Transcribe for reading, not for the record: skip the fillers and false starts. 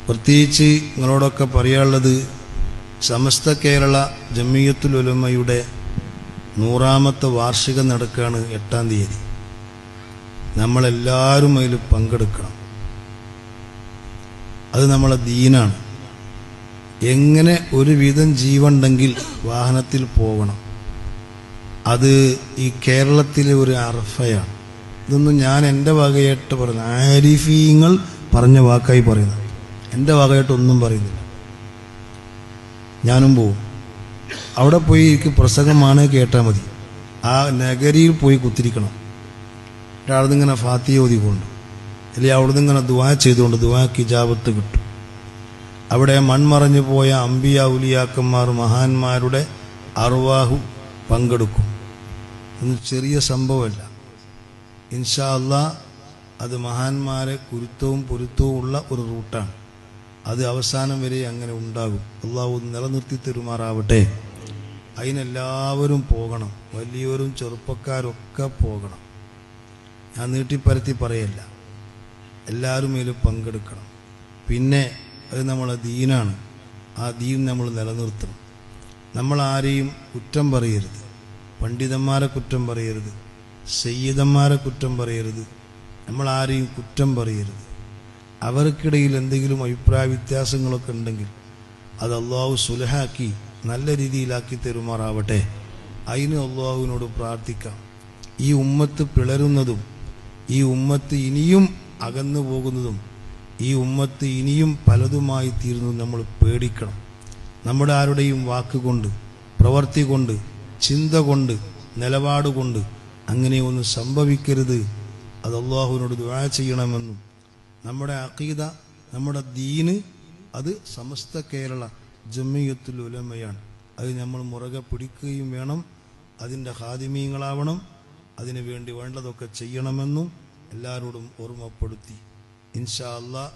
പ്രത്യേകിച്ച് നിങ്ങളോടൊക്കെ പറയാനുള്ളത് സമസ്ത കേരള ജമിയത്തുൽ ഉലമയുടെ 100ാമത്തെ വാർഷികം നടക്കുകയാണ് 8-ാം തീയതി. നമ്മളെല്ലാവരും അതിൽ പങ്കെടുക്കണം. അത് നമ്മളെ ദീനാണ്. എങ്ങനെ ഒരുവിധം ജീവനുണ്ടെങ്കിൽ വാഹനത്തിൽ പോകണം. അത് ഈ കേരളത്തിലെ ഒരു അർഫയാണ്. ഇതൊന്നും ഞാൻ എൻ്റെ വകയായിട്ട് പറയുന്നത്, ആരിഫീങ്ങൾ പറഞ്ഞ വാക്കായി പറയുന്നത്, എൻ്റെ വകയായിട്ടൊന്നും പറയുന്നില്ല. ഞാനും പോവും. അവിടെ പോയി എനിക്ക് പ്രസംഗമാണ് കേട്ടാൽ മതി. ആ നഗരിയിൽ പോയി കുത്തിരിക്കണം. അവിടെ ഇങ്ങനെ ഫാത്തിഹ ഓതിക്കൊണ്ട്, അല്ലെങ്കിൽ അവിടെ നിന്ന് ഇങ്ങനെ ദുആ ചെയ്തുകൊണ്ട് ദുആക്ക് ഇജാബത്ത് കിട്ടും. അവിടെ മൺമറഞ്ഞു പോയ അമ്പിയ ഉലിയാക്കന്മാർ മഹാന്മാരുടെ അർവാഹു പങ്കെടുക്കും. ഒന്നും ചെറിയ സംഭവമല്ല. ഇൻഷാ അല്ലാഹ് അത് മഹാന്മാരെ കുരുത്തവും പൊരുത്തവും ഉള്ള ഒരു റൂട്ടാണ്. അത് അവസാനം വരെ അങ്ങനെ ഉണ്ടാകും. അള്ളാഹു നിലനിർത്തി തരുമാറാവട്ടെ. അതിനെല്ലാവരും പോകണം. വലിയവരും ചെറുപ്പക്കാരൊക്കെ പോകണം. ഞാൻ നീട്ടിപ്പരത്തി പറയല്ല, എല്ലാവരും ഇതിൽ പങ്കെടുക്കണം. പിന്നെ അത് നമ്മളെ ദീനാണ്. ആ ദീൻ നമ്മൾ നിലനിർത്തണം. നമ്മൾ ആരെയും കുറ്റം പറയരുത്. പണ്ഡിതന്മാരെ കുറ്റം പറയരുത്, സയ്യിദന്മാരെ കുറ്റം പറയരുത്, നമ്മൾ ആരെയും കുറ്റം പറയരുത്. അവർക്കിടയിൽ എന്തെങ്കിലും അഭിപ്രായ വ്യത്യാസങ്ങളൊക്കെ ഉണ്ടെങ്കിൽ അത് അള്ളാഹു സുലഹാക്കി നല്ല രീതിയിലാക്കി തരുമാറാവട്ടെ. അതിന് അള്ളാഹുവിനോട് പ്രാർത്ഥിക്കാം. ഈ ഉമ്മത്ത് പിളരുന്നതും ഈ ഉമ്മത്ത് ഇനിയും അകന്നു പോകുന്നതും ഈ ഉമ്മത്ത് ഇനിയും പലതുമായി തീരുന്നതും നമ്മൾ പേടിക്കണം. നമ്മുടെ ആരുടെയും വാക്കുകൊണ്ട്, പ്രവൃത്തി കൊണ്ട്, ചിന്ത കൊണ്ട്, നിലപാടുകൊണ്ട് അങ്ങനെയൊന്നും സംഭവിക്കരുത്. അത് അള്ളാഹുവിനോട് ദുആ ചെയ്യണമെന്നും നമ്മുടെ അഖീദ, നമ്മുടെ ദീന് അത് സമസ്ത കേരള ജമിയത്തുൽ ഉലമയാണ്. അത് നമ്മൾ മുറുകെ പിടിക്കുകയും വേണം. അതിൻ്റെ ഖാദിമീങ്ങളാവണം. അതിനു വേണ്ടി വേണ്ടതൊക്കെ ചെയ്യണമെന്നും എല്ലാവരോടും ഓർമ്മപ്പെടുത്തി ഇൻഷാ അല്ലാഹ്